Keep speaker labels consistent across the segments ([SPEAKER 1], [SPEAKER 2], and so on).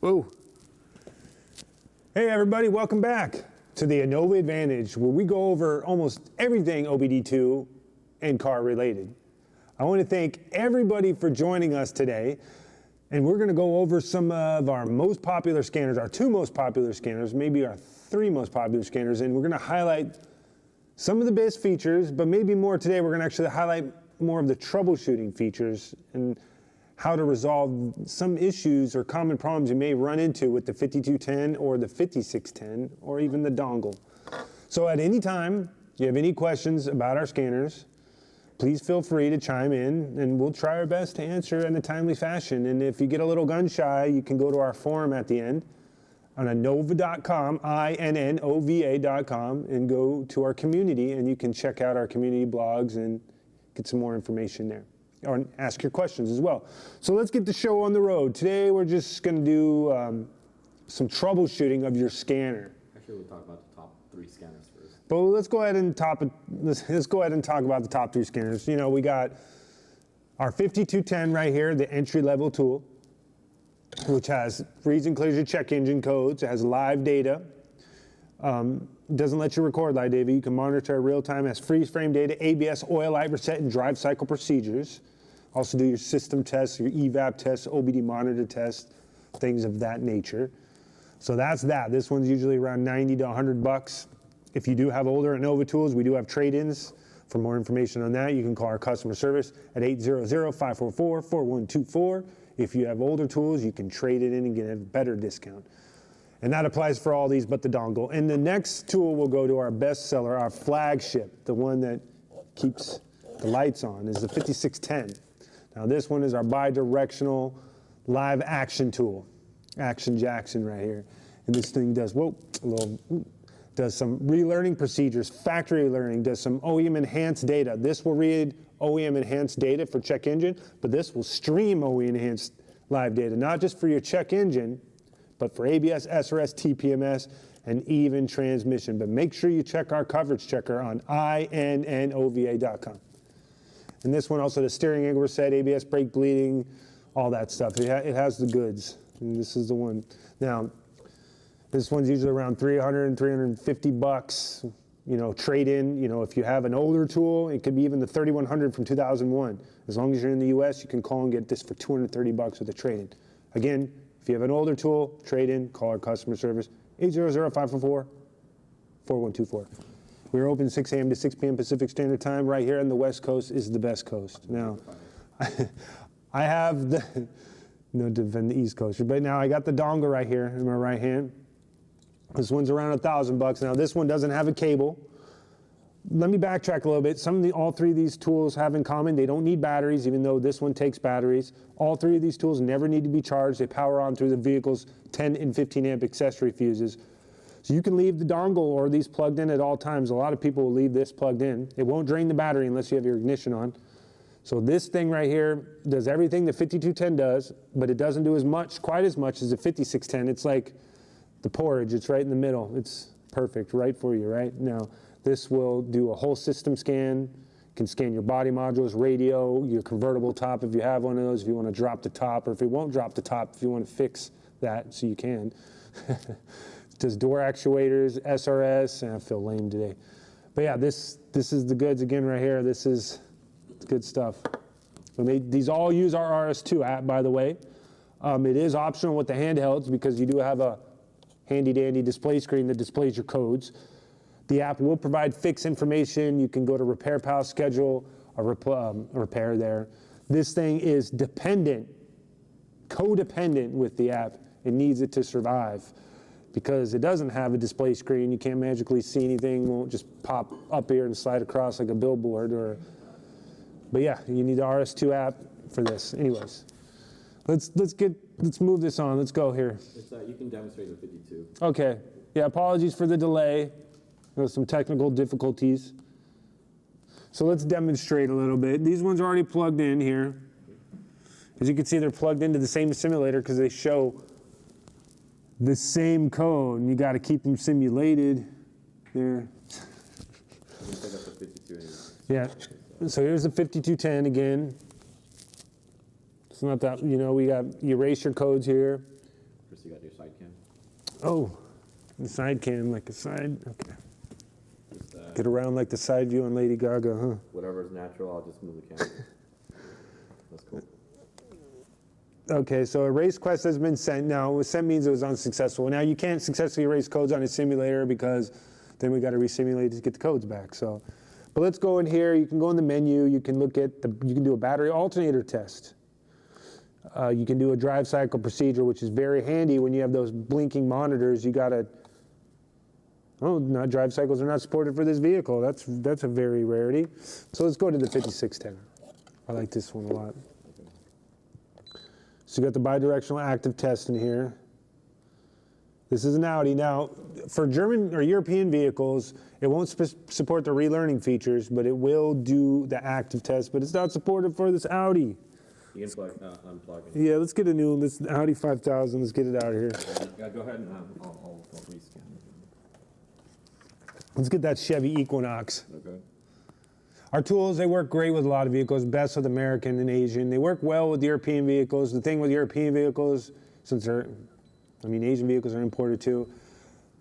[SPEAKER 1] Whoa. Hey everybody, welcome back to the Innova Advantage, where we go over almost everything OBD2 and car related. I want to thank everybody for joining us today, and we're going to go over some of our most popular scanners, our two most popular scanners, maybe our three most popular scanners, and we're going to highlight some of the best features, but maybe more today. We're going to actually highlight more of the troubleshooting features and how to resolve some issues or common problems you may run into with the 5210 or the 5610 or even the dongle. So at any time you have any questions about our scanners, please feel free to chime in and we'll try our best to answer in a timely fashion. And if you get a little gun shy, you can go to our forum at the end on Innova.com, INNOVA.com, and go to our community, and you can check out our community blogs and get some more information there, or ask your questions as well. So let's get the show on the road. Today we're just going to do some troubleshooting of your scanner.
[SPEAKER 2] Actually, we'll talk about the top three scanners first.
[SPEAKER 1] But let's go ahead and let's go ahead and talk about the top three scanners. You know, we got our 5210 right here, the entry-level tool, which reads and clears your check engine codes. It has live data. Doesn't let you record live data. You can monitor real time. It has freeze frame data, ABS, oil light reset, and drive cycle procedures. Also do your system tests, your evap tests, OBD monitor tests, things of that nature. So that's that. This one's usually around 90 to 100 bucks. If you do have older Innova tools, we do have trade-ins. For more information on that, you can call our customer service at 800-544-4124. If you have older tools, you can trade it in and get a better discount. And that applies for all these but the dongle. And the next tool will go to our best seller, our flagship, the one that keeps the lights on, is the 5610. Now this one is our bi-directional live action tool. Action Jackson right here. And this thing does, does some relearning procedures, factory learning, does some OEM enhanced data. This will read OEM enhanced data for check engine, but this will stream OEM enhanced live data, not just for your check engine, but for ABS, SRS, TPMS, and even transmission. But make sure you check our coverage checker on INNOVA.com. And this one also, the steering angle reset, ABS, brake bleeding, all that stuff. It has the goods, and this is the one. Now, this one's usually around 300, 350 bucks. You know, trade in, you know, if you have an older tool, it could be even the 3100 from 2001. As long as you're in the US, you can call and get this for 230 bucks with a trade-in. Again, if you have an older tool, trade in, call our customer service, 800-544-4124. We're open 6 a.m. to 6 p.m. Pacific Standard Time. Right here on the West Coast is the best coast. Now, I have the, no, the East Coast, but now I got the dongle right here in my right hand. This one's around $1,000. Now this one doesn't have a cable. Let me backtrack a little bit. All three of these tools have in common, they don't need batteries, even though this one takes batteries. All three of these tools never need to be charged. They power on through the vehicle's 10 and 15 amp accessory fuses. So you can leave the dongle or these plugged in at all times. A lot of people will leave this plugged in. It won't drain the battery unless you have your ignition on. So this thing right here does everything the 5210 does, but it doesn't do quite as much as the 5610. It's like the porridge, it's right in the middle. It's perfect, right for you, right? Now, this will do a whole system scan, can scan your body modules, radio, your convertible top if you have one of those, if you want to drop the top, or if it won't drop the top, if you want to fix that so you can. It does door actuators, SRS, and I feel lame today. But yeah, this is the goods again right here. This is good stuff. These all use our RS2 app, by the way. It is optional with the handhelds because you do have a handy-dandy display screen that displays your codes. The app will provide fix information. You can go to Repair Pal, schedule a repair there. This thing is codependent with the app. It needs it to survive because it doesn't have a display screen. You can't magically see anything. It won't just pop up here and slide across like a billboard. But yeah, you need the RS2 app for this. Anyways, let's move this on. Let's go here.
[SPEAKER 2] You can demonstrate the 52.
[SPEAKER 1] Okay. Yeah, apologies for the delay. There was some technical difficulties. So let's demonstrate a little bit. These ones are already plugged in here. As you can see, they're plugged into the same simulator because they show the same code, and you got to keep them simulated there. Yeah. So here's the 5210 again. It's not that, you know, we got erase your codes here.
[SPEAKER 2] First, you got your side cam.
[SPEAKER 1] Oh, the side cam, like a side, okay.
[SPEAKER 2] Just,
[SPEAKER 1] Get around like the side view on Lady Gaga, huh?
[SPEAKER 2] whatever's natural, I'll just move the camera. That's cool.
[SPEAKER 1] Okay, so a race quest has been sent. Now, what sent means it was unsuccessful. Now, you can't successfully erase codes on a simulator because then we got to resimulate to get the codes back. So, but let's go in here. You can go in the menu. You can look at you can do a battery alternator test. You can do a drive cycle procedure, which is very handy when you have those blinking monitors. You got to. Oh, not drive cycles are not supported for this vehicle. That's a very rarity. So let's go to the 5610. I like this one a lot. So you got the bidirectional active test in here. This is an Audi. Now, for German or European vehicles, it won't support the relearning features, but it will do the active test, but it's not supported for this Audi.
[SPEAKER 2] You can unplug it.
[SPEAKER 1] Yeah, let's get a new one. This Audi 5000, let's get it out of here.
[SPEAKER 2] Yeah, go ahead and I'll rescan it.
[SPEAKER 1] Let's get that Chevy Equinox.
[SPEAKER 2] Okay.
[SPEAKER 1] Our tools, they work great with a lot of vehicles, best with American and Asian. They work well with European vehicles. The thing with European vehicles, since Asian vehicles are imported too,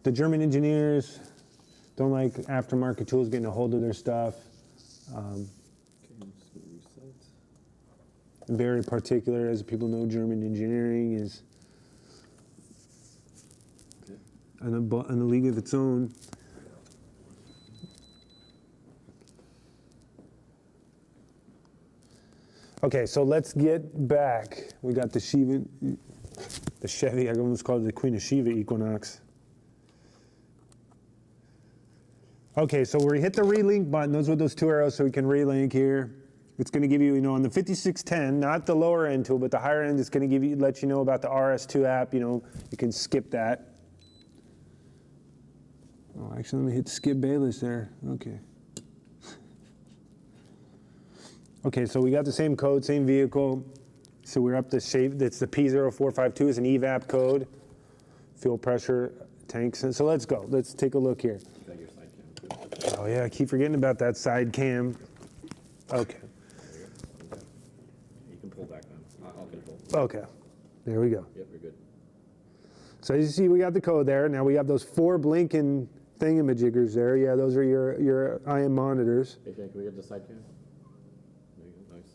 [SPEAKER 1] the German engineers don't like aftermarket tools getting a hold of their stuff. Very particular, as people know, German engineering is in a league of its own. Okay, so let's get back. We got the Chevy, I almost called it the Queen of Sheba Equinox. Okay, so we hit the relink button. Those were those two arrows, so we can relink here. It's going to give you, on the 5610, not the lower end tool, but the higher end, it's going to let you know about the RS2 app. You can skip that. Oh, actually, let me hit skip Bayless there. Okay. Okay, so we got the same code, same vehicle. So we're up to shape. It's the P0452 is an evap code, fuel pressure, tanks. And so let's go. Let's take a look here.
[SPEAKER 2] You got your side cam too.
[SPEAKER 1] Oh yeah, I keep forgetting about that side cam. Okay.
[SPEAKER 2] You can pull back now. I'll control.
[SPEAKER 1] Okay. There we go.
[SPEAKER 2] Yep, you're good.
[SPEAKER 1] So as you see, we got the code there. Now we have those 4 blinking thingamajiggers there. Yeah, those are your IM monitors.
[SPEAKER 2] Hey, Shane, can we get the side cam? There you go. Nice.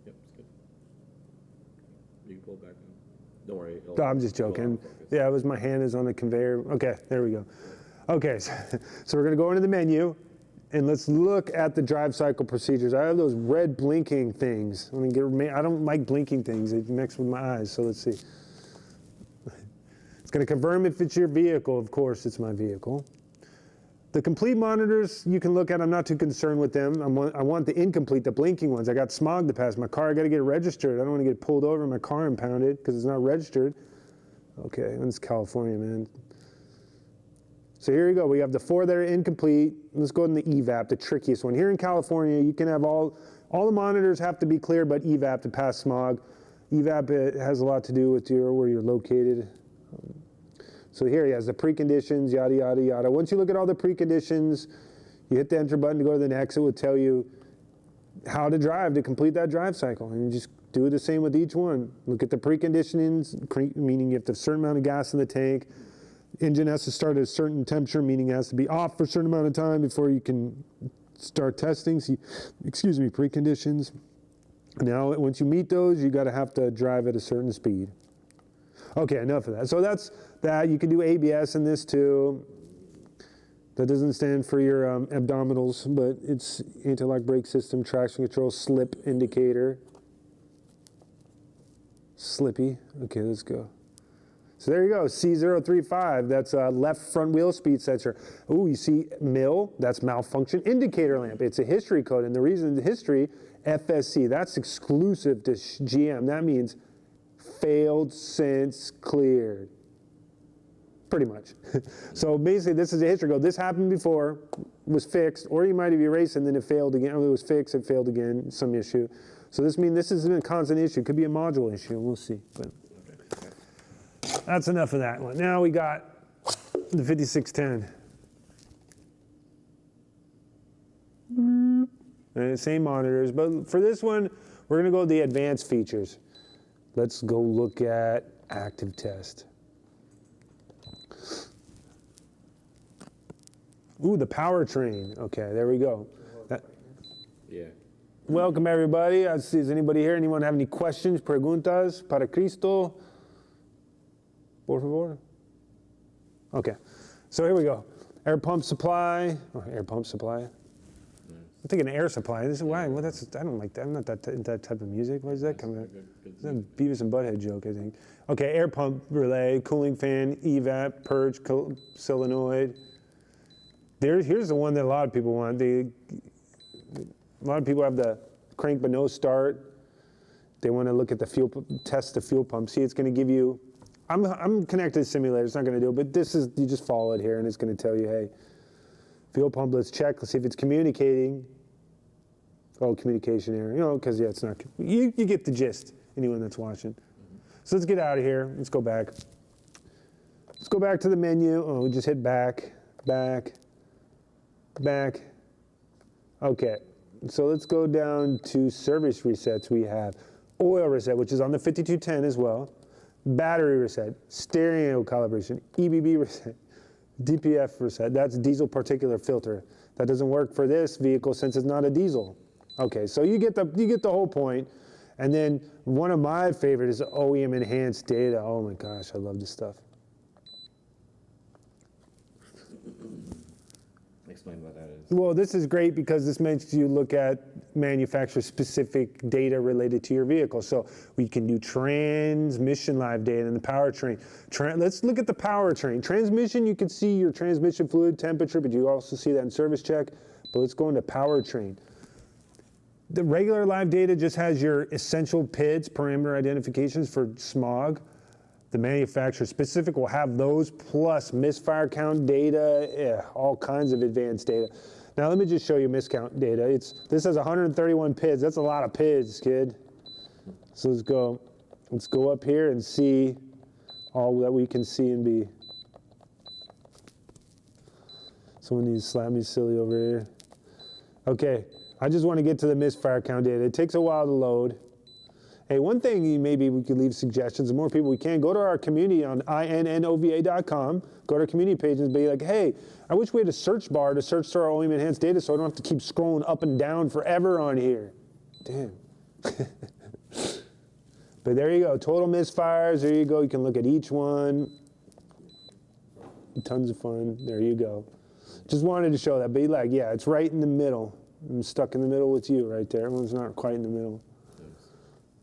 [SPEAKER 2] Yep, it's good. You can pull it back now. Don't worry.
[SPEAKER 1] Oh, I'm just joking. Yeah, it was my hand is on the conveyor. Okay, there we go. Okay, so we're going to go into the menu, and let's look at the drive cycle procedures. I have those red blinking things. I don't like blinking things. It mixes with my eyes, so let's see. It's going to confirm if it's your vehicle. Of course, it's my vehicle. The complete monitors you can look at. I'm not too concerned with them. I want the incomplete, the blinking ones. I got smog to pass my car. I got to get it registered. I don't want to get pulled over in my car impounded because it's not registered. Okay, it's California, man. So here you go. We have the 4 that are incomplete. Let's go in the evap, the trickiest one. Here in California, you can have all the monitors have to be clear, but evap to pass smog. Evap, it has a lot to do with where you're located. So here he has the preconditions, yada, yada, yada. Once you look at all the preconditions, you hit the enter button to go to the next. It will tell you how to drive to complete that drive cycle. And you just do the same with each one. Look at the preconditionings, meaning you have a certain amount of gas in the tank. Engine has to start at a certain temperature, meaning it has to be off for a certain amount of time before you can start testing. So preconditions. Now, once you meet those, you got to have to drive at a certain speed. Okay, enough of that. So that's that. You can do ABS in this too. That doesn't stand for your abdominals, but it's anti-lock brake system, traction control, slip indicator. Slippy. Okay, let's go. So there you go, C035, that's a left front wheel speed sensor. Ooh, you see MIL, that's malfunction indicator lamp. It's a history code, and the reason the history, FSC, that's exclusive to GM. That means failed since cleared, pretty much. So basically, this is a history code. This happened before, was fixed, or you might have erased and then it failed again. Or it was fixed, it failed again, some issue. So this means this isn't a constant issue. It could be a module issue, we'll see. But that's enough of that one. Now we got the 5610. Same monitors, but for this one, we're going to go to the advanced features. Let's go look at active test. Ooh, the powertrain. Okay, there we go.
[SPEAKER 2] Yeah.
[SPEAKER 1] Welcome, everybody. I see, is anybody here? Anyone have any questions, preguntas para Cristo? Por favor. Okay, so here we go. Air pump supply. Oh, air pump supply. I'm thinking air supply. This is why. Well, that's. I don't like that. I'm not that type of music. Why is that coming? It's a Beavis and Butthead joke, I think. Okay, air pump relay, cooling fan, evap, purge, solenoid. Here's the one that a lot of people want. A lot of people have the crank but no start. They want to look at the fuel, test the fuel pump. See, it's going to give you. I'm connected to the simulator. It's not going to do it, but this is, you just follow it here, and it's going to tell you, hey, fuel pump. Let's check. Let's see if it's communicating. Oh, communication error. You know, because yeah, it's not. You get the gist. Anyone that's watching. So let's get out of here. Let's go back. Let's go back to the menu. Oh, we just hit back, back, back. Okay. So let's go down to service resets. We have oil reset, which is on the 5210 as well. Battery reset, stereo calibration, EBB reset, DPF reset. That's diesel particulate filter. That doesn't work for this vehicle since it's not a diesel. Okay, so you get the whole point. And then one of my favorite is OEM enhanced data. Oh my gosh, I love this stuff.
[SPEAKER 2] Explain what that is.
[SPEAKER 1] Well, this is great because this makes you look at manufacturer-specific data related to your vehicle. So we can do transmission live data in the powertrain. Let's look at the powertrain. Transmission, you can see your transmission fluid temperature, but you also see that in service check. But let's go into powertrain. The regular live data just has your essential PIDs, parameter identifications for smog. The manufacturer specific will have those plus misfire count data, all kinds of advanced data. Now let me just show you miscount data. This has 131 PIDs. That's a lot of PIDs, kid. So let's go up here and see all that we can see and be. Someone needs to slap me silly over here. Okay, I just want to get to the misfire count data. It takes a while to load. Hey, one thing maybe we could leave suggestions, the more people we can, go to our community on innova.com, go to our community page and be like, hey, I wish we had a search bar to search through our OEM enhanced data so I don't have to keep scrolling up and down forever on here. Damn. But there you go, total misfires, there you go, you can look at each one. Tons of fun, there you go. Just wanted to show that, but like, yeah, it's right in the middle. I'm stuck in the middle with you right there. Everyone's not quite in the middle.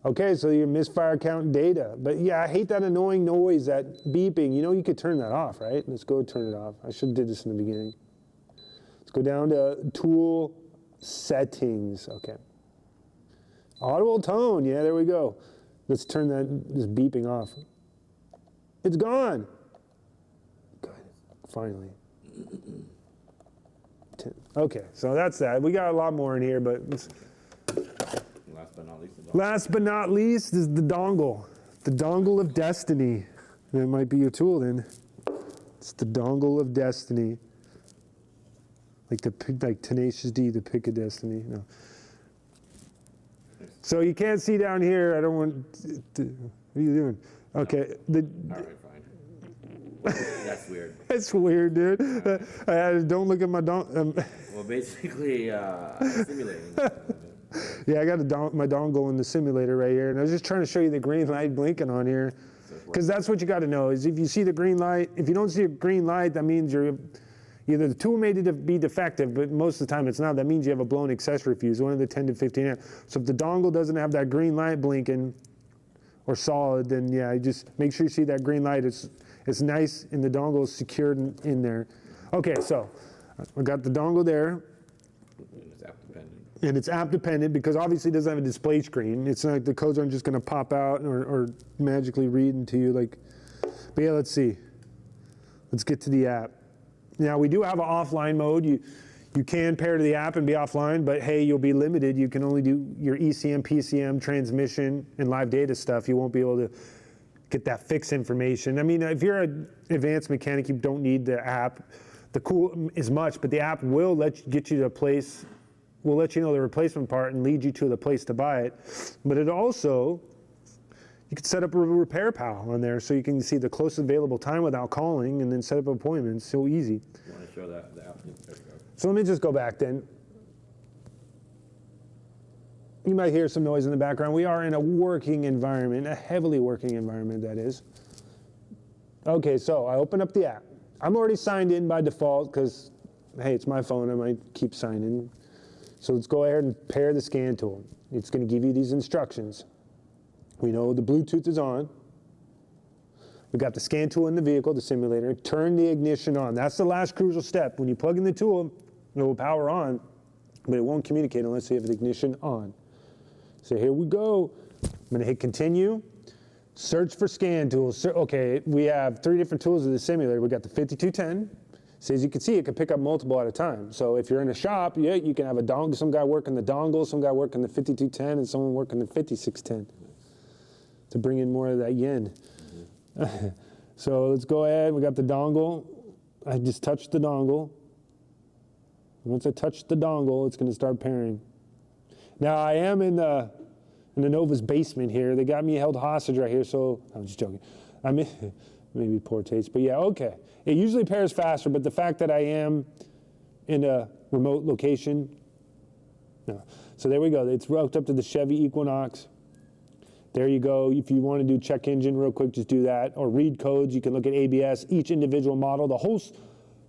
[SPEAKER 1] Okay, so your misfire count data. But yeah, I hate that annoying noise, that beeping. You know, you could turn that off, right? Let's go turn it off. I should have did this in the beginning. Let's go down to tool settings. Okay. Audible tone. Yeah, there we go. Let's turn this beeping off. It's gone. Good. Finally. Okay, so that's that. We got a lot more in here, but last but not least is the dongle. The dongle of destiny. That might be your tool then. It's the dongle of destiny. Like Tenacious D, the pick of destiny. No. So you can't see down here. I don't want to, what are you doing? Okay.
[SPEAKER 2] All right, fine. That's weird.
[SPEAKER 1] That's weird, dude. Don't look at my dongle.
[SPEAKER 2] Well, basically, simulating.
[SPEAKER 1] Yeah, I got my dongle in the simulator right here, and I was just trying to show you the green light blinking on here, because that's what you got to know, is if you see the green light, if you don't see a green light, that means either the tool may be defective, but most of the time it's not. That means you have a blown accessory fuse, one of the 10 to 15 amp. So if the dongle doesn't have that green light blinking or solid, then yeah, you just make sure you see that green light. It's nice, and the dongle is secured in there. Okay, so I got the dongle there. And it's app dependent because obviously it doesn't have a display screen. It's not like the codes aren't just going to pop out or magically read into you. But yeah, let's see. Let's get to the app. Now we do have an offline mode. You can pair to the app and be offline, but hey, you'll be limited. You can only do your ECM, PCM, transmission, and live data stuff. You won't be able to get that fixed information. I mean, if you're an advanced mechanic, you don't need the app. The cool is much, but the app will get you to a place. We'll let you know the replacement part and lead you to the place to buy it. But it also You can set up a repair pal on there so you can see the closest available time without calling and then set up appointments. So easy.
[SPEAKER 2] You want to show that the app? There you go.
[SPEAKER 1] So let me just go back then. You might hear some noise in the background. We are in a working environment, a heavily working environment, that is. Okay, so I open up the app. I'm already signed in by default because, hey, it's my phone. I might keep signing. So let's go ahead and pair the scan tool. It's going to give you these instructions. We know the Bluetooth is on. We've got the scan tool in the vehicle, the simulator. Turn the ignition on. That's the last crucial step. When you plug in the tool, it will power on, but it won't communicate unless you have the ignition on. So here we go. I'm going to hit continue. Search for scan tools. Okay, we have 3 different tools of the simulator. We've got the 5210. So as you can see, it can pick up multiple at a time. So if you're in a shop, yeah, you can have a dongle, some guy working the dongle, some guy working the 5210, and someone working the 5610 to bring in more of that yen. So let's go ahead. We got the dongle. I just touched the dongle. Once I touch the dongle, it's going to start pairing. Now I am in the Innova's basement here. They got me held hostage right here, so I'm just joking. I mean, maybe poor taste, but yeah, okay. It usually pairs faster, but the fact that I am in a remote location, no. So there we go. It's hooked up to the Chevy Equinox. There you go. If you want to do check engine real quick, just do that. Or read codes. You can look at ABS, each individual model, the whole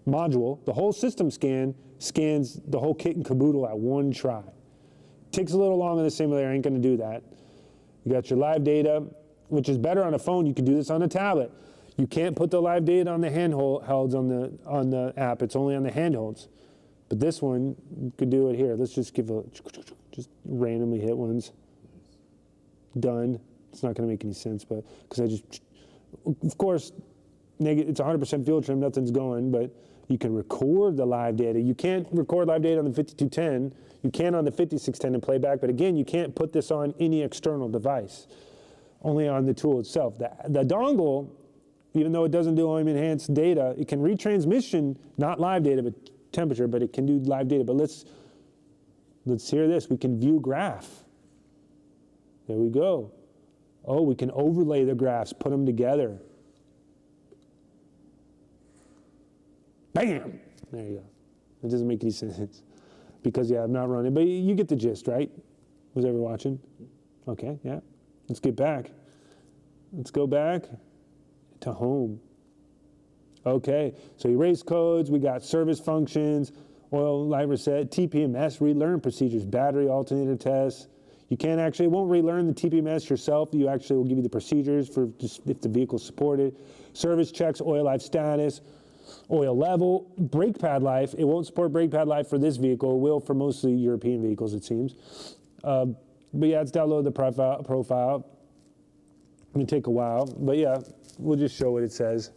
[SPEAKER 1] module, the whole system scans the whole kit and caboodle at one try. Takes a little long in the simulator. I ain't going to do that. You got your live data, which is better on a phone. You can do this on a tablet. You can't put the live data on the handhelds on the app. It's only on the handhelds. But this one, you could do it here. Let's just just randomly hit ones. Done. It's not going to make any sense, but because of course, it's 100% fuel trim, nothing's going, but you can record the live data. You can't record live data on the 5210. You can on the 5610 and playback, but again, you can't put this on any external device, only on the tool itself. The dongle, even though it doesn't do OIM enhanced data, it can retransmission, not live data, but temperature, but it can do live data. But let's hear this. We can view graph. There we go. Oh, we can overlay the graphs, put them together. Bam! There you go. It doesn't make any sense because, yeah, I'm not running. But you get the gist, right? Was everyone watching? Okay, yeah. Let's get back. Let's go back to home. Okay, so erase codes. We got service functions, oil light reset, TPMS, relearn procedures, battery alternator tests. You can't actually, it won't relearn the TPMS yourself. You actually will give you the procedures for just if the vehicle's supported. Service checks, oil life status, oil level, brake pad life. It won't support brake pad life for this vehicle. It will for most of the European vehicles, it seems. But yeah, let's download the profile. It's gonna take a while, but yeah, we'll just show what it says.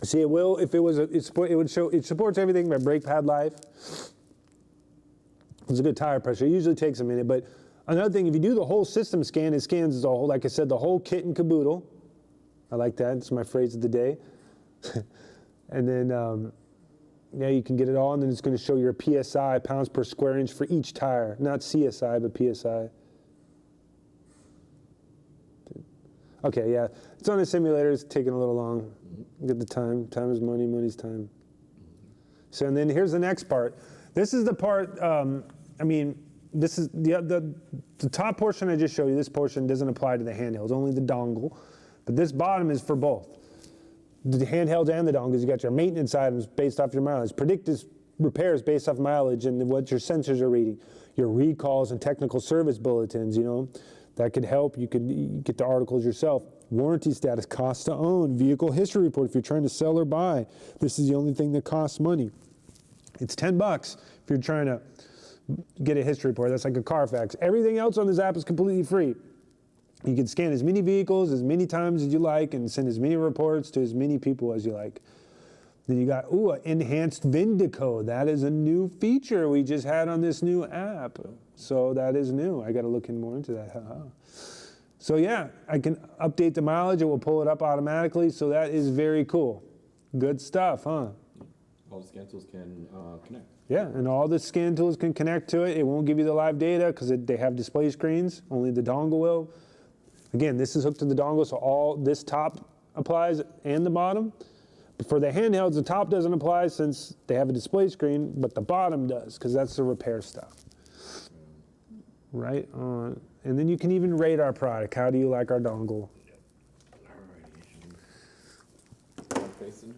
[SPEAKER 1] See, it will, if it was, it would show, it supports everything by brake pad life. It's a good tire pressure. It usually takes a minute, but another thing, if you do the whole system scan, it scans the whole, like I said, the whole kit and caboodle. I like that, it's my phrase of the day. And then, yeah, you can get it all, and then it's going to show your PSI, pounds per square inch for each tire. Not CSI, but PSI. Okay, yeah, it's on the simulator, it's taking a little long. Get the time. Time is money, money's time. So, and then here's the next part. This is the part, I mean, this is the top portion I just showed you. This portion doesn't apply to the handhelds, only the dongle. But this bottom is for both. The handhelds and the dongles. You got your maintenance items based off your mileage. Predictive repairs based off mileage and what your sensors are reading. Your recalls and technical service bulletins, you know. That could help. You could get the articles yourself. Warranty status, cost to own, vehicle history report if you're trying to sell or buy. This is the only thing that costs money. It's $10 if you're trying to get a history report. That's like a Carfax. Everything else on this app is completely free. You can scan as many vehicles as many times as you like and send as many reports to as many people as you like. Then you got, ooh, an enhanced VIN code. That is a new feature we just had on this new app. So that is new. I got to look in more into that. So yeah, I can update the mileage. It will pull it up automatically. So that is very cool. Good stuff, huh?
[SPEAKER 2] all the scan tools can connect.
[SPEAKER 1] Yeah, and all the scan tools can connect to it. It won't give you the live data because they have display screens. Only the dongle will. Again, this is hooked to the dongle, so all this top applies and the bottom. But for the handhelds, the top doesn't apply since they have a display screen, but the bottom does because that's the repair stuff. Right on. And then you can even rate our product. How do you like our dongle?
[SPEAKER 2] Alrighty. Facing.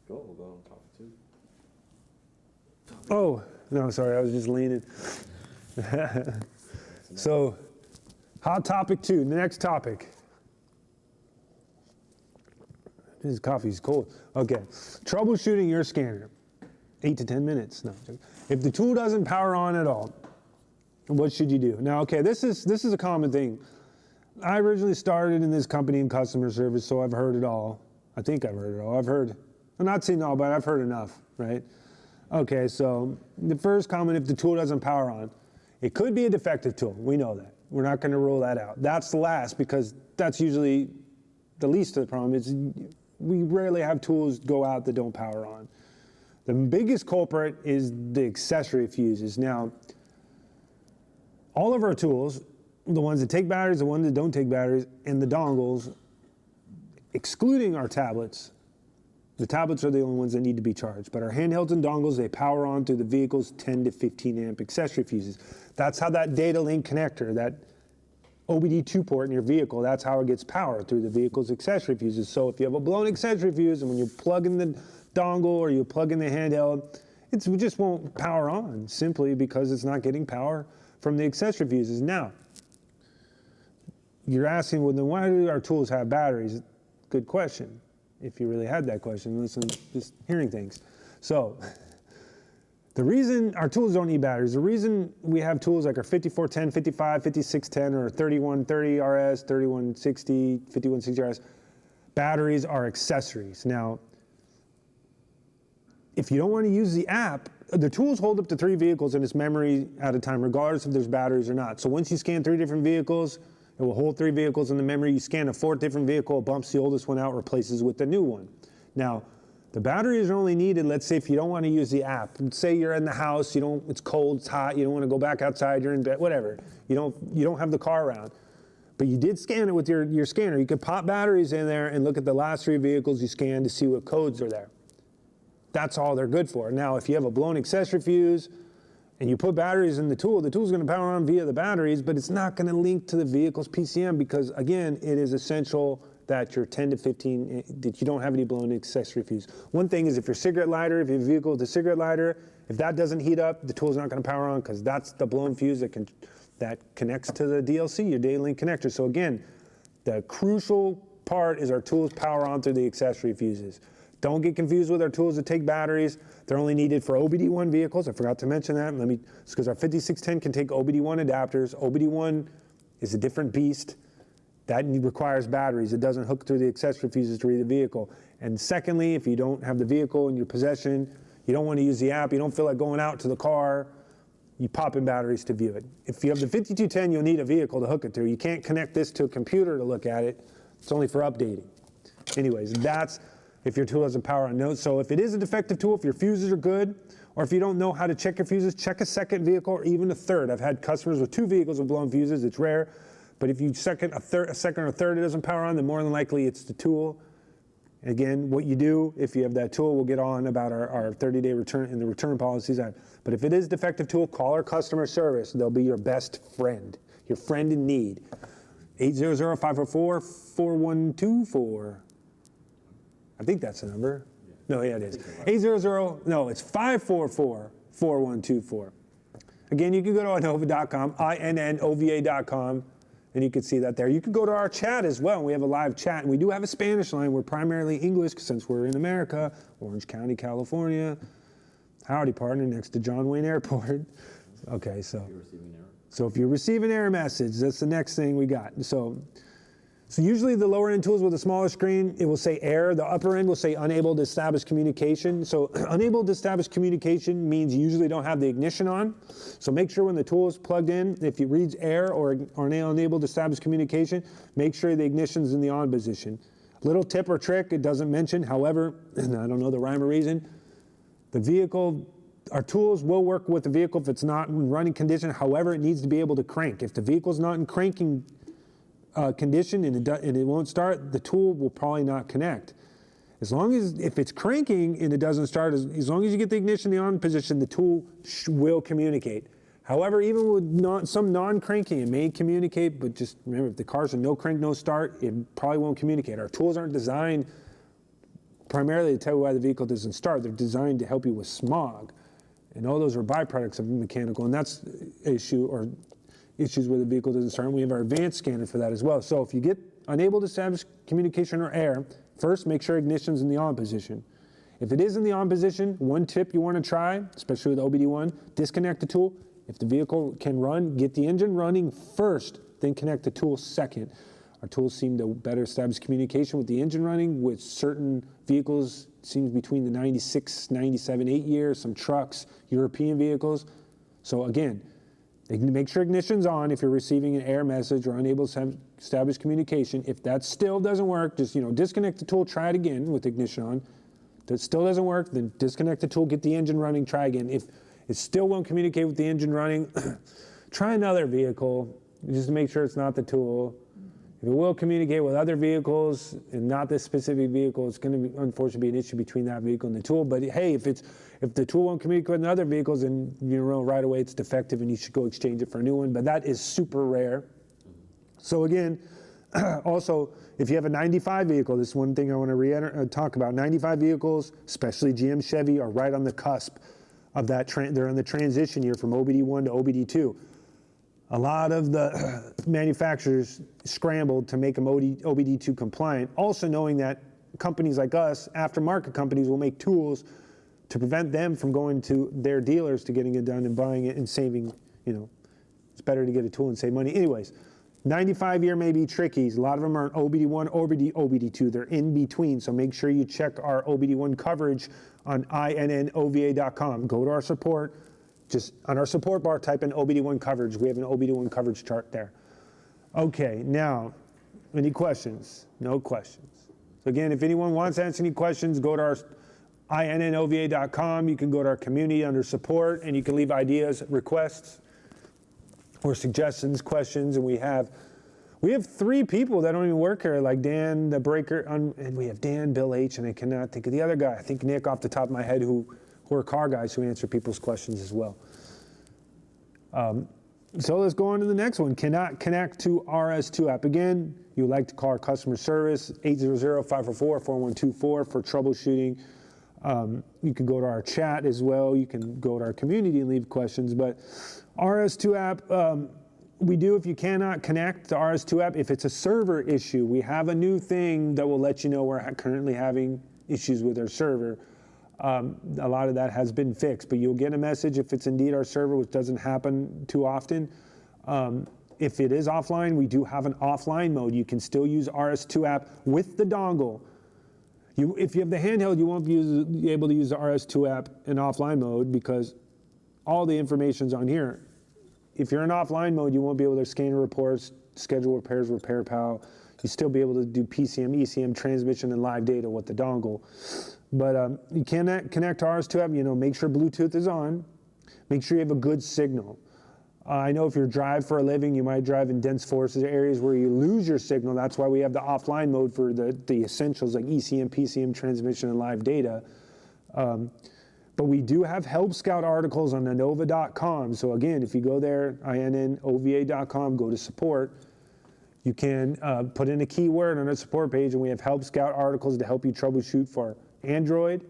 [SPEAKER 2] Go, we'll go on top of two.
[SPEAKER 1] Oh, no, sorry, I was just leaning. So, hot topic 2, the next topic. This coffee's cold. Okay, troubleshooting your scanner. 8 to 10 minutes. No, if the tool doesn't power on at all, what should you do? Now, okay, this is a common thing. I originally started in this company in customer service, so I've heard it all. I think I've heard it all. I'm not saying all, but I've heard enough, right? Okay, so the first comment, if the tool doesn't power on, it could be a defective tool. We know that. We're not going to rule that out. That's the last because that's usually the least of the problem. Is we rarely have tools go out that don't power on. The biggest culprit is the accessory fuses. Now, all of our tools, the ones that take batteries, the ones that don't take batteries, and the dongles, excluding our tablets, the tablets are the only ones that need to be charged. But our handhelds and dongles, they power on through the vehicle's 10 to 15 amp accessory fuses. That's how that data link connector, that OBD2 port in your vehicle, that's how it gets power, through the vehicle's accessory fuses. So if you have a blown accessory fuse and when you plug in the dongle or you plug in the handheld, it just won't power on simply because it's not getting power from the accessory fuses. Now, you're asking, well, then why do our tools have batteries? Good question. If you really had that question, listen, just hearing things. So, the reason our tools don't need batteries, the reason we have tools like our 5410, 55, 5610, or 3130 RS, 3160, 5160 RS, batteries are accessories. Now, if you don't want to use the app, the tools hold up to 3 vehicles in its memory at a time, regardless if there's batteries or not. So once you scan 3 different vehicles, it will hold 3 vehicles in the memory. You scan a 4th different vehicle, it bumps the oldest one out, replaces with the new one. Now, the batteries are only needed, let's say if you don't want to use the app. Say you're in the house, it's cold, it's hot, you don't want to go back outside, you're in bed, whatever. You don't have the car around. But you did scan it with your scanner. You could pop batteries in there and look at the last 3 vehicles you scanned to see what codes are there. That's all they're good for. Now, if you have a blown accessory fuse and you put batteries in the tool's going to power on via the batteries, but it's not going to link to the vehicle's PCM because, again, it is essential that your 10 to 15, that you don't have any blown accessory fuse. One thing is if your cigarette lighter, if your vehicle with a cigarette lighter, if that doesn't heat up, the tool's not going to power on because that's the blown fuse that connects to the DLC, your data link connector. So again, the crucial part is our tools power on through the accessory fuses. Don't get confused with our tools that take batteries. They're only needed for OBD1 vehicles. I forgot to mention that. It's because our 5610 can take OBD1 adapters. OBD1 is a different beast. That requires batteries. It doesn't hook through the accessory fuses to read the vehicle. And secondly, if you don't have the vehicle in your possession, you don't want to use the app, you don't feel like going out to the car, you pop in batteries to view it. If you have the 5210, you'll need a vehicle to hook it to. You can't connect this to a computer to look at it. It's only for updating. Anyways, that's if your tool doesn't power on. So if it is a defective tool, if your fuses are good, or if you don't know how to check your fuses, check a second vehicle or even a third. I've had customers with 2 vehicles with blown fuses. It's rare. But if you second or third it doesn't power on, then more than likely it's the tool. Again, what you do, if you have that tool, we'll get on about our 30-day return and the return policies. But if it is a defective tool, call our customer service. They'll be your best friend, your friend in need. 800-544-4124. I think that's the number. No, yeah, it is. 800, no, it's 544-4124. Again, you can go to Innova.com, INNOVA.com, and you can see that there. You can go to our chat as well. We have a live chat, and we do have a Spanish line. We're primarily English since we're in America, Orange County, California. Howdy, partner, next to John Wayne Airport. Okay, so if you receive an error message, that's the next thing we got. So usually the lower end tools with a smaller screen, it will say error. The upper end will say unable to establish communication. So unable to establish communication means you usually don't have the ignition on. So make sure when the tool is plugged in, if it reads error or unable to establish communication, make sure the ignition's in the on position. Little tip or trick, it doesn't mention, however, and I don't know the rhyme or reason, The vehicle, our tools will work with the vehicle if it's not in running condition. However, it needs to be able to crank. If the vehicle's not in cranking condition and it won't start, the tool will probably not connect. As long as, if it's cranking and it doesn't start, as long as you get the ignition in the on position, the tool will communicate. However, even with some non-cranking, it may communicate, but just remember, if the car's a no crank, no start, it probably won't communicate. Our tools aren't designed primarily to tell you why the vehicle doesn't start. They're designed to help you with smog. And all those are byproducts of mechanical, and that's issues where the vehicle doesn't start. And we have our advanced scanner for that as well. So if you get unable to establish communication or air, first make sure ignition's in the on position. If it is in the on position, one tip you want to try, especially with OBD1, disconnect the tool. If the vehicle can run, get the engine running first, then connect the tool second. Our tools seem to better establish communication with the engine running. With certain vehicles, it seems between the 96, 97, 8 years, some trucks, European vehicles. So again, make sure ignition's on if you're receiving an error message or unable to establish communication. If that still doesn't work, just disconnect the tool, try it again with ignition on. If that still doesn't work, then disconnect the tool, get the engine running, try again. If it still won't communicate with the engine running, try another vehicle just to make sure it's not the tool. If it will communicate with other vehicles and not this specific vehicle, it's going to unfortunately be an issue between that vehicle and the tool. But hey, if the tool won't communicate with other vehicles, then right away it's defective and you should go exchange it for a new one. But that is super rare. So again, also, if you have a 95 vehicle, this is one thing I want to talk about. 95 vehicles, especially GM, Chevy, are right on the cusp of that. They're in the transition year from OBD1 to OBD2. A lot of the manufacturers scrambled to make them OBD2 compliant, also knowing that companies like us, aftermarket companies, will make tools to prevent them from going to their dealers to getting it done and buying it and saving, it's better to get a tool and save money. Anyways, 95 year may be tricky. A lot of them are OBD1 or OBD2. They're in between, so make sure you check our OBD1 coverage on INNOVA.com. Go to our support. Just on our support bar, type in OBD1 coverage. We have an OBD1 coverage chart there. Okay, now, any questions? No questions. So again, if anyone wants to answer any questions, go to our INNOVA.com. You can go to our community under support, and you can leave ideas, requests, or suggestions, questions. And we have 3 people that don't even work here, like Dan, the breaker, and we have Dan, Bill H., and I cannot think of the other guy. I think Nick off the top of my head, who are car guys who answer people's questions as well. So let's go on to the next one. Cannot connect to RS2 app. Again, you would like to call our customer service, 800-544-4124 for troubleshooting. You can go to our chat as well. You can go to our community and leave questions. But RS2 app, we do, if you cannot connect to RS2 app, if it's a server issue, we have a new thing that will let you know we're currently having issues with our server. A lot of that has been fixed, but you'll get a message if it's indeed our server, which doesn't happen too often. If it is offline, we do have an offline mode. You can still use RS2 app with the dongle. If you have the handheld, you won't be able to use the RS2 app in offline mode because all the information's on here. If you're in offline mode, you won't be able to scan reports, schedule repairs, repair PAL. You'll still be able to do PCM, ECM, transmission, and live data with the dongle. But you cannot connect to RS2 app, make sure Bluetooth is on. Make sure you have a good signal. I know if you drive for a living, you might drive in dense forested areas where you lose your signal. That's why we have the offline mode for the essentials like ECM, PCM, transmission, and live data. But we do have Help Scout articles on Innova.com. So again, if you go there, INNOVA.com, go to support, you can put in a keyword on a support page, and we have Help Scout articles to help you troubleshoot for Android,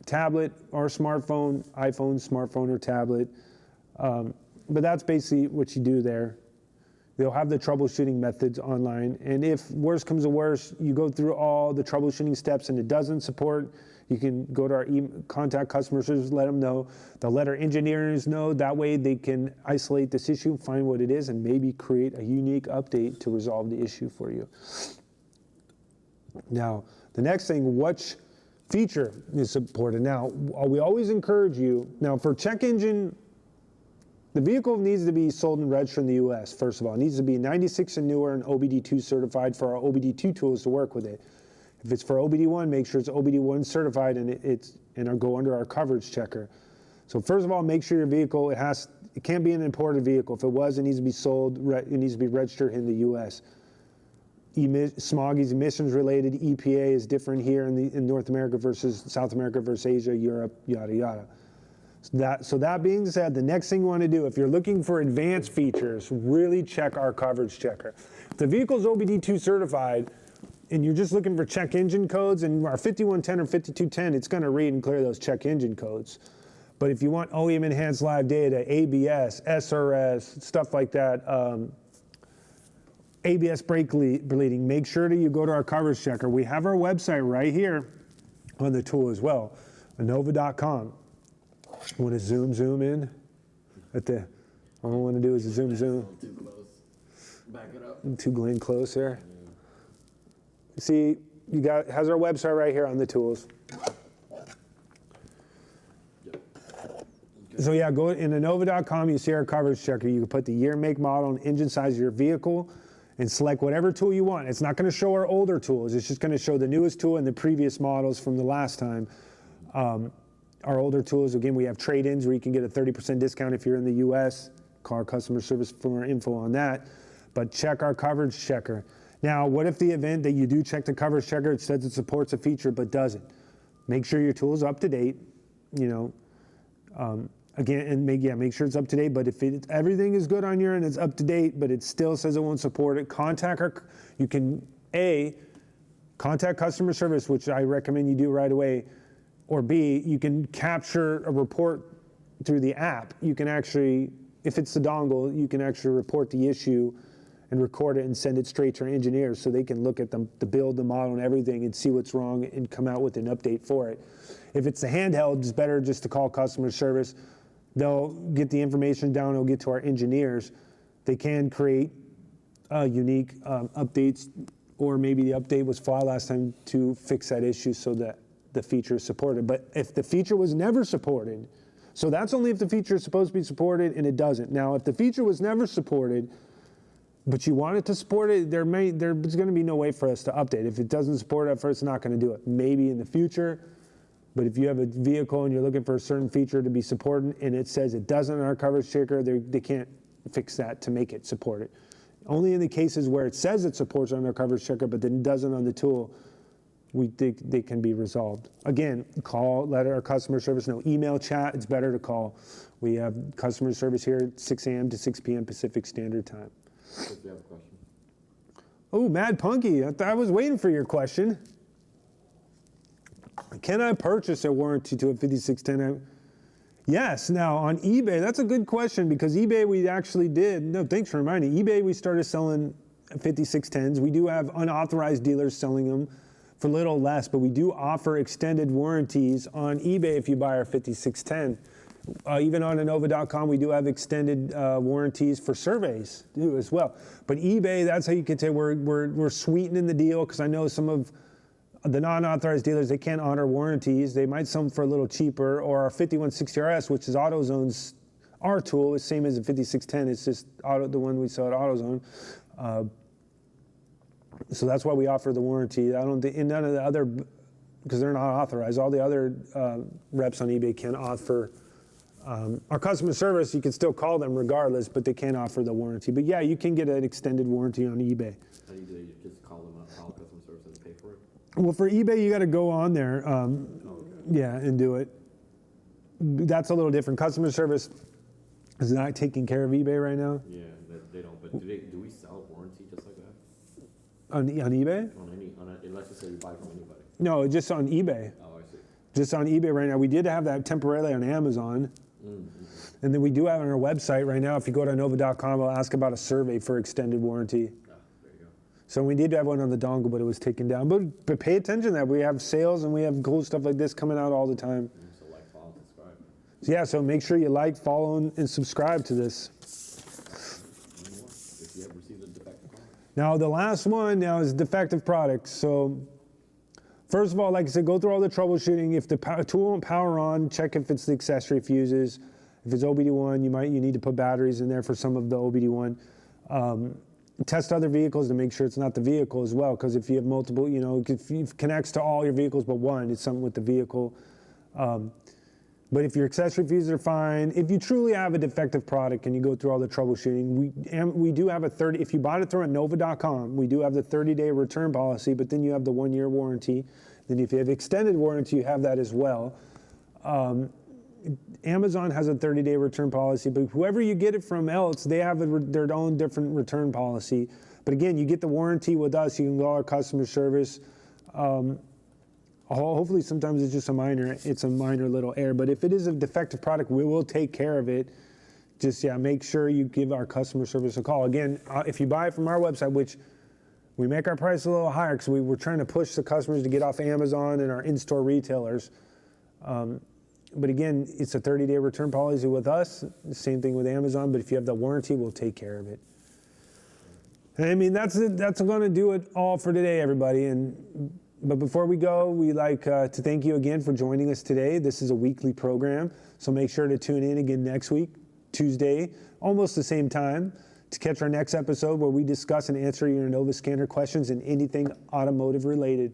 [SPEAKER 1] tablet, or smartphone, iPhone, smartphone, or tablet. But that's basically what you do there. They'll have the troubleshooting methods online. And if worse comes to worse, you go through all the troubleshooting steps and it doesn't support, you can go to our contact customer service, let them know. They'll let our engineers know. That way they can isolate this issue, find what it is, and maybe create a unique update to resolve the issue for you. Now, the next thing, which feature is supported? Now, we always encourage you, now for check engine, the vehicle needs to be sold and registered in the US, first of all. It needs to be 96 and newer and OBD2 certified for our OBD2 tools to work with it. If it's for OBD1, make sure it's OBD1 certified and and go under our coverage checker. So first of all, make sure your vehicle, it can't be an imported vehicle. If it was, it needs to be sold, it needs to be registered in the US. Smog emissions related, EPA is different here in North America versus South America versus Asia, Europe, yada, yada. So that being said, the next thing you want to do, if you're looking for advanced features, really check our coverage checker. If the vehicle's OBD2 certified, and you're just looking for check engine codes, and our 5110 or 5210, it's going to read and clear those check engine codes. But if you want OEM enhanced live data, ABS, SRS, stuff like that, ABS brake bleeding, make sure that you go to our coverage checker. We have our website right here on the tool as well, Innova.com. Want to zoom in at the, all I want to do is zoom.
[SPEAKER 2] Too close. Back it up.
[SPEAKER 1] Too Glenn close there. See, has our website right here on the tools. So yeah, go in Innova.com, you see our coverage checker. You can put the year, make, model, and engine size of your vehicle and select whatever tool you want. It's not going to show our older tools. It's just going to show the newest tool and the previous models from the last time. Our older tools, again, we have trade-ins where you can get a 30% discount if you're in the US. Call our customer service for more info on that. But check our coverage checker. Now, what if the event that you do check the coverage checker, it says it supports a feature but doesn't? Make sure your tool's up to date, again, and make sure it's up to date. But if everything is good on your end, it's up to date, but it still says it won't support it, you can contact customer service, which I recommend you do right away, or B, you can capture a report through the app. You can actually, if it's the dongle, you can actually report the issue and record it and send it straight to our engineers so they can look at the build, the model, and everything and see what's wrong and come out with an update for it. If it's the handheld, it's better just to call customer service. They'll get the information down, it'll get to our engineers. They can create unique updates, or maybe the update was flawed last time to fix that issue so that the feature is supported. But if the feature was never supported, so that's only if the feature is supposed to be supported and it doesn't. Now, if the feature was never supported, but you want it to support it, there's going to be no way for us to update. If it doesn't support it at first, it's not going to do it. Maybe in the future, but if you have a vehicle and you're looking for a certain feature to be supported and it says it doesn't on our coverage checker, they can't fix that to make it support it. Only in the cases where it says it supports on our coverage checker, but then doesn't on the tool, they can be resolved. Again, call, let our customer service know. Email, chat, it's better to call. We have customer service here at 6 a.m. to 6 p.m. Pacific Standard Time.
[SPEAKER 2] If you have a question.
[SPEAKER 1] Oh, Mad Punky, I was waiting for your question. Can I purchase a warranty to a 5610? Yes. Now, on eBay, that's a good question, because eBay we actually did. No, thanks for reminding. eBay, we started selling 5610s. We do have unauthorized dealers selling them for a little less, but we do offer extended warranties on eBay if you buy our 5610. Even on Innova.com, we do have extended warranties for surveys too, as well. But eBay, that's how you can say we're sweetening the deal, because I know some of the non-authorized dealers, they can't honor warranties. They might sell them for a little cheaper. Or our 5160RS, which is AutoZone's, our tool, is same as the 5610. It's just the one we sell at AutoZone. So that's why we offer the warranty. I don't think, in none of the other, because they're not authorized, all the other reps on eBay can offer. Our customer service, you can still call them regardless, but they can't offer the warranty. But yeah, you can get an extended warranty on eBay.
[SPEAKER 2] How do you do it? You just call them up, call customer service, and pay for it?
[SPEAKER 1] Well, for eBay, you got to go on there, yeah, and do it. That's a little different. Customer service is not taking care of eBay right now.
[SPEAKER 2] Yeah, they don't. But do we sell warranty just like that?
[SPEAKER 1] On eBay?
[SPEAKER 2] Unless you say you buy from anybody.
[SPEAKER 1] No, just on eBay.
[SPEAKER 2] Oh, I see.
[SPEAKER 1] Just on eBay right now. We did have that temporarily on Amazon. Mm-hmm. And then we do have it on our website right now. If you go to Innova.com, we'll ask about a survey for extended warranty.
[SPEAKER 2] There you go.
[SPEAKER 1] So we did have one on the dongle, but it was taken down. But pay attention to that. We have sales and we have cool stuff like this coming out all the time.
[SPEAKER 2] So like, follow, subscribe.
[SPEAKER 1] So yeah, so make sure you like, follow, and subscribe to this.
[SPEAKER 2] If you have received a defective product.
[SPEAKER 1] Now the last one now is defective products. So first of all, like I said, go through all the troubleshooting. If the tool won't power on, check if it's the accessory fuses. If it's OBD1, you need to put batteries in there for some of the OBD1. Test other vehicles to make sure it's not the vehicle as well, because if you have multiple, if it connects to all your vehicles but one, it's something with the vehicle. But if your accessory fees are fine, if you truly have a defective product and you go through all the troubleshooting, we do have if you bought it through Innova.com, we do have the 30-day return policy, but then you have the 1-year warranty. Then if you have extended warranty, you have that as well. Amazon has a 30-day return policy, but whoever you get it from else, they have their own different return policy. But again, you get the warranty with us, you can call our customer service. Hopefully sometimes it's just a minor little error, but if it is a defective product, we will take care of it. Just, make sure you give our customer service a call. Again, if you buy it from our website, which we make our price a little higher because we were trying to push the customers to get off Amazon and our in-store retailers. But again, it's a 30-day return policy with us, the same thing with Amazon, but if you have the warranty, we'll take care of it. And I mean, that's going to do it all for today, everybody. But before we go, we'd like to thank you again for joining us today. This is a weekly program, so make sure to tune in again next week, Tuesday, almost the same time, to catch our next episode where we discuss and answer your Innova scanner questions and anything automotive related.